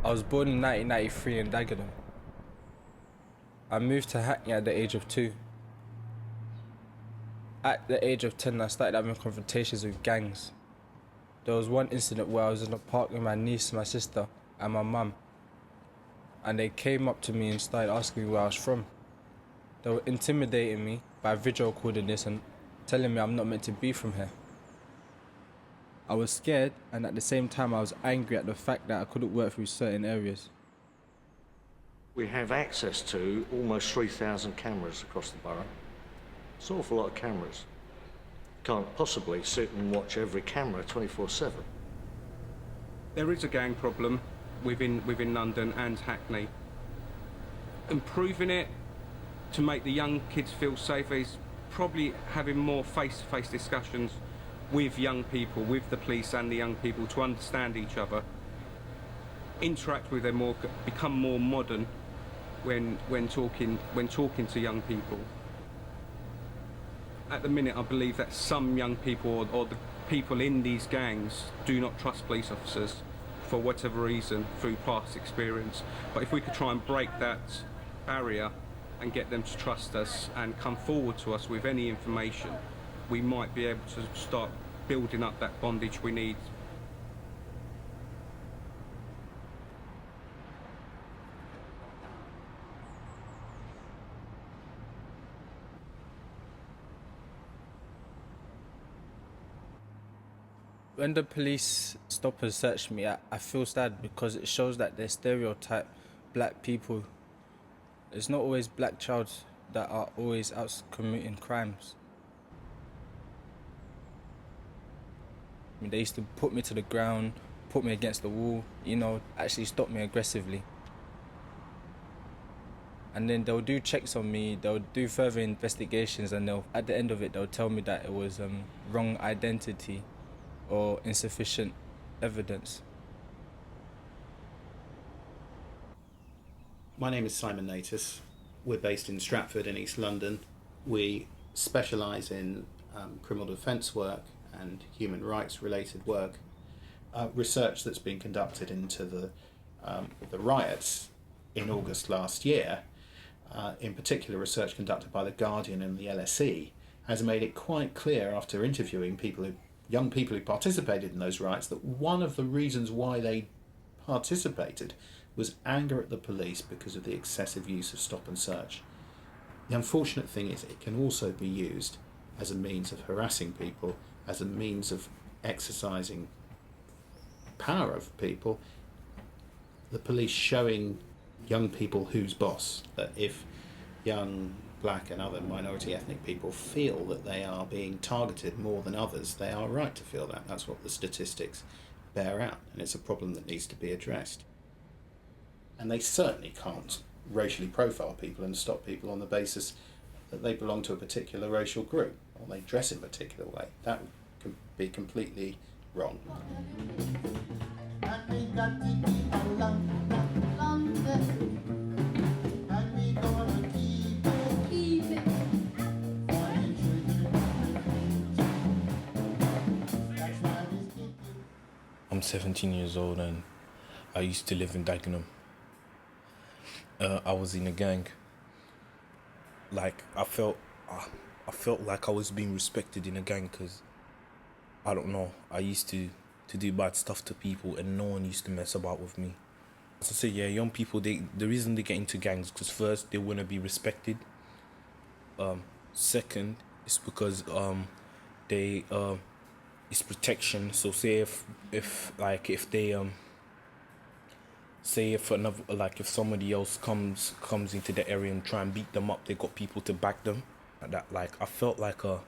I was born in 1993 in Dagenham. I moved to Hackney at the age of 2. At the age of 10, I started having confrontations with gangs. There was one incident where I was in a park with my niece, my sister, and my mum, and they came up to me and started asking me where I was from. They were intimidating me by video recording this and telling me I'm not meant to be from here. I was scared, and at the same time I was angry at the fact that I couldn't work through certain areas. We have access to almost 3,000 cameras across the borough. It's an awful lot of cameras. Can't possibly sit and watch every camera 24/7. There is a gang problem within London and Hackney. Improving it to make the young kids feel safer is probably having more face-to-face discussions with young people, with the police and the young people, to understand each other, interact with them more, become more modern when talking to young people. At the minute, I believe that some young people or the people in these gangs do not trust police officers for whatever reason through past experience. But if we could try and break that barrier and get them to trust us and come forward to us with any information, we might be able to start building up that bondage we need. When the police stop and search me, I feel sad because it shows that they stereotype black people. It's not always black children that are always out committing crimes. I mean, they used to put me to the ground, put me against the wall, actually stop me aggressively. And then they'll do checks on me, they'll do further investigations, and at the end of it, they'll tell me that it was wrong identity or insufficient evidence. My name is Simon Natus. We're based in Stratford in East London. We specialise in criminal defence work and human rights related work. Research that's been conducted into the riots in August last year, in particular research conducted by The Guardian and the LSE, has made it quite clear after interviewing young people who participated in those riots, that one of the reasons why they participated was anger at the police because of the excessive use of stop and search. The unfortunate thing is it can also be used as a means of harassing people, as a means of exercising power over people, the police showing young people who's boss, that if young black and other minority ethnic people feel that they are being targeted more than others, they are right to feel that. That's what the statistics bear out, and it's a problem that needs to be addressed. And they certainly can't racially profile people and stop people on the basis that they belong to a particular racial group or they dress in a particular way. That would be completely wrong. I'm 17 years old and I used to live in Dagenham. I was in a gang. I felt like I was being respected in a gang because, I don't know, I used to do bad stuff to people and no one used to mess about with me. As I say, yeah, young people, the reason they get into gangs because first, they want to be respected. Second, it's because it's protection. So say if somebody else comes into the area and try and beat them up, they got people to back them. I felt like a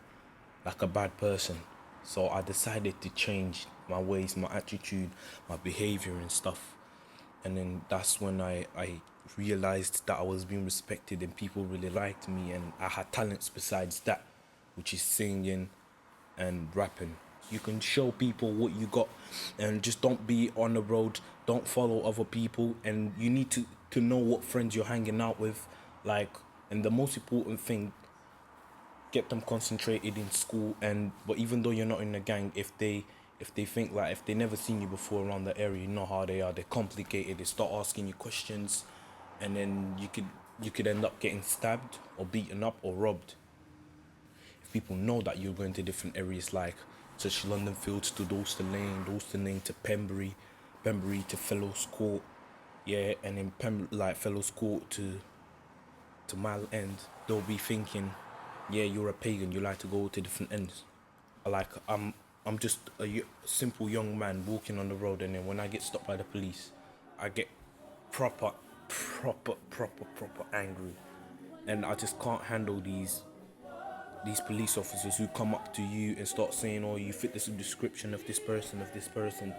bad person. So I decided to change my ways, my attitude, my behavior and stuff. And then that's when I realized that I was being respected and people really liked me, and I had talents besides that, which is singing and rapping. You can show people what you got and just don't be on the road, don't follow other people, and you need to know what friends you're hanging out with. And the most important thing, get them concentrated in school, but even though you're not in a gang, if if they think like if they never seen you before around the area, you know how they are. They're complicated. They start asking you questions, and then you could end up getting stabbed or beaten up or robbed. If people know that you're going to different areas like such London Fields to Dalston Lane to Pembury to Fellows Court, yeah, and then Fellows Court to Mile End, they'll be thinking, yeah, you're a pagan. You like to go to different ends. I'm just a simple young man walking on the road, and then when I get stopped by the police, I get proper angry, and I just can't handle these police officers who come up to you and start saying, oh, you fit this description of this person,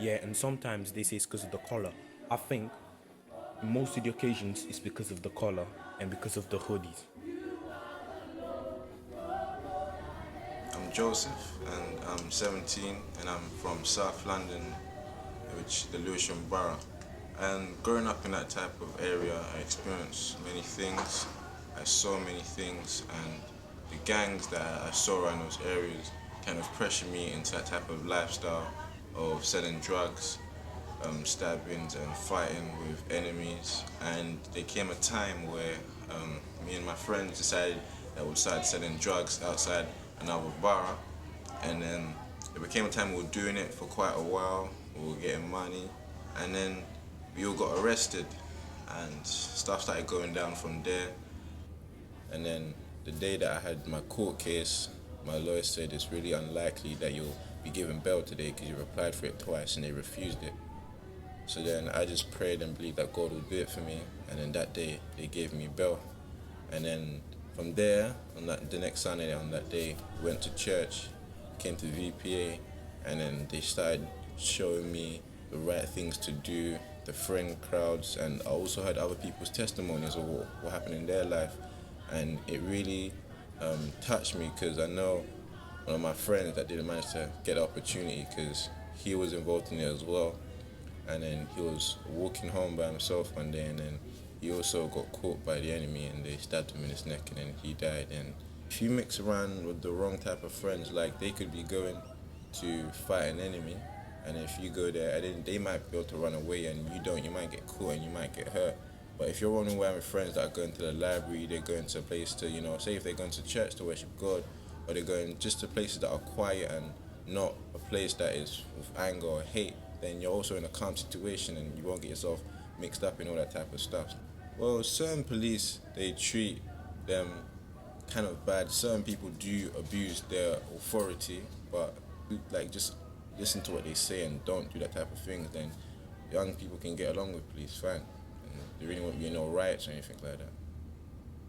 yeah, and sometimes they say it's because of the collar. I think most of the occasions it's because of the collar and because of the hoodies. I'm Joseph, and I'm 17, and I'm from South London, which the Lewisham Borough. And growing up in that type of area, I experienced many things. I saw many things, and the gangs that I saw around those areas kind of pressured me into that type of lifestyle of selling drugs, stabbings and fighting with enemies. And there came a time where me and my friends decided that we'd start selling drugs outside another borough, and then it became a time we were doing it for quite a while. We were getting money, and then we all got arrested, and stuff started going down from there. And then the day that I had my court case, my lawyer said it's really unlikely that you'll be given bail today because you've applied for it twice and they refused it. So then I just prayed and believed that God would do it for me, and then that day they gave me bail. And then from there, the next Sunday on that day, we went to church, came to VPA, and then they started showing me the right things to do, the friend crowds, and I also heard other people's testimonies of what happened in their life. And it really touched me, because I know one of my friends that didn't manage to get the opportunity because he was involved in it as well. And then he was walking home by himself one day, and then he also got caught by the enemy, and they stabbed him in his neck, and then he died. And if you mix around with the wrong type of friends, like they could be going to fight an enemy, and if you go there, and then they might be able to run away, and you don't, you might get caught and you might get hurt. But if you're running around with friends that are going to the library, they're going to a place to, say if they're going to church to worship God, or they're going just to places that are quiet and not a place that is with anger or hate, then you're also in a calm situation and you won't get yourself mixed up in all that type of stuff. Well, certain police, they treat them kind of bad. Certain people do abuse their authority, but just listen to what they say and don't do that type of thing, then young people can get along with police fine. And there really won't be no riots or anything like that.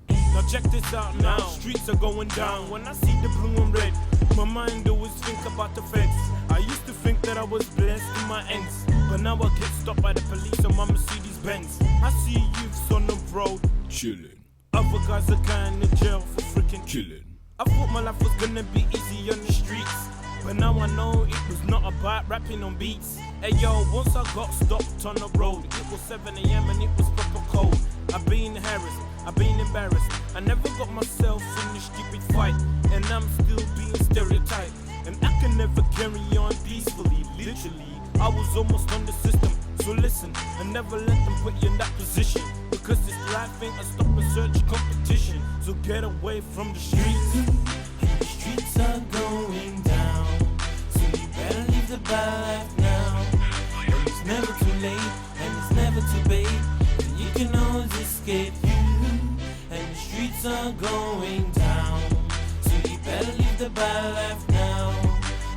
Now check this out now, streets are going down. When I see the blue and red, my mind always think about the feds. I used to think that I was blessed in my ends, but now I get stopped by the police on my Mercedes Benz. I see youths on the road chilling, other guys are going to jail for freaking killing. I thought my life was gonna be easy on the streets, but now I know it was not about rapping on beats. Hey yo, once I got stopped on the road, it was 7 AM and it was proper cold. I've been harassed, I've been embarrassed, I never got myself in this stupid fight, and I'm still being stereotyped, and I can never carry on peacefully. Literally, I was almost on the system, so listen, and never let them put you in that position, because this life ain't a stop and search competition, so get away from the streets. And the streets are going down, so you better live the bad life now. And it's never too late, and it's never too late, and you can always escape you. And the streets are going down, so you better live the bad life now.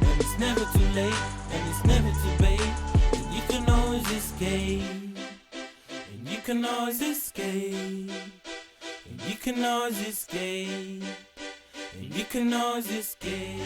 And it's never too late, and it's never too late, and you can always escape. And you can always escape. And you can always escape. And you can always escape.